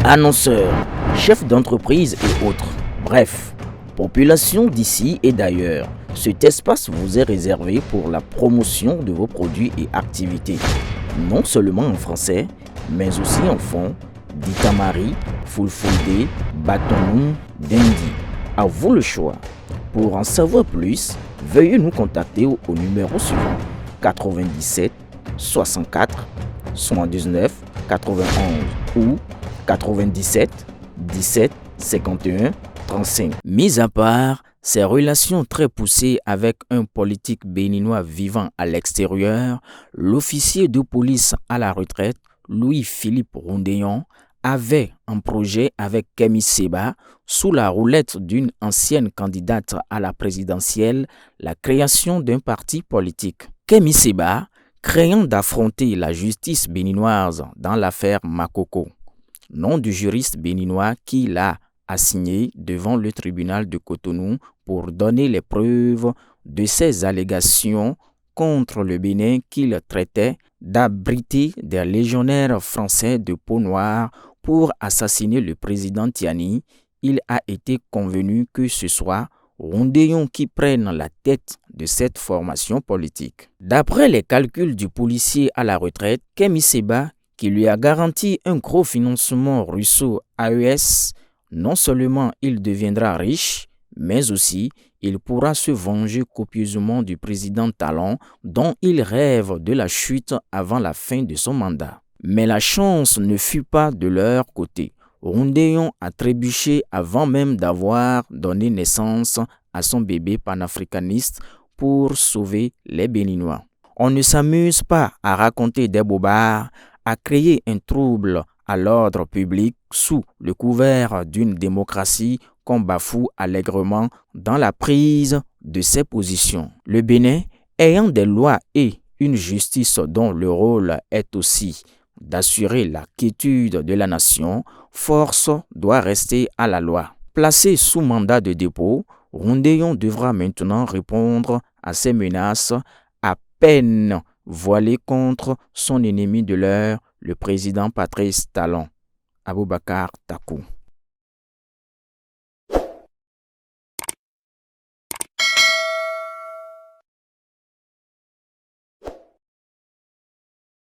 Annonceurs, chefs d'entreprise et autres. Bref, population d'ici et d'ailleurs. Cet espace vous est réservé pour la promotion de vos produits et activités. Non seulement en français, mais aussi en fond, Ditamari, Fulfulde, Batonou, Dendi. À vous le choix. Pour en savoir plus, veuillez nous contacter au numéro suivant 97 64 79 91 ou 97 17 51 35. Mis à part ces relations très poussées avec un politique béninois vivant à l'extérieur, l'officier de police à la retraite, Louis-Philippe Rondéon, avait un projet avec Kémi Séba, sous la roulette d'une ancienne candidate à la présidentielle, la création d'un parti politique. Kémi Séba, craignant d'affronter la justice béninoise dans l'affaire Makoko, nom du juriste béninois qui l'a assigné devant le tribunal de Cotonou pour donner les preuves de ses allégations contre le Bénin qu'il traitait d'abriter des légionnaires français de peau noire pour assassiner le président Tiani. Il a été convenu que ce soit Rondéon qui prenne la tête de cette formation politique. D'après les calculs du policier à la retraite, Kémi Séba, qui lui a garanti un gros financement russo-AES, non seulement il deviendra riche, mais aussi il pourra se venger copieusement du président Talon dont il rêve de la chute avant la fin de son mandat. Mais la chance ne fut pas de leur côté. Rondéon a trébuché avant même d'avoir donné naissance à son bébé panafricaniste pour sauver les Béninois. On ne s'amuse pas à raconter des bobards, à créer un trouble à l'ordre public sous le couvert d'une démocratie qu'on bafoue allègrement dans la prise de ses positions. Le Bénin, ayant des lois et une justice dont le rôle est aussi d'assurer la quiétude de la nation, force doit rester à la loi. Placé sous mandat de dépôt, Rondéon devra maintenant répondre à ces menaces à peine voilées contre son ennemi de l'heure, le président Patrice Talon, Aboubacar Takou.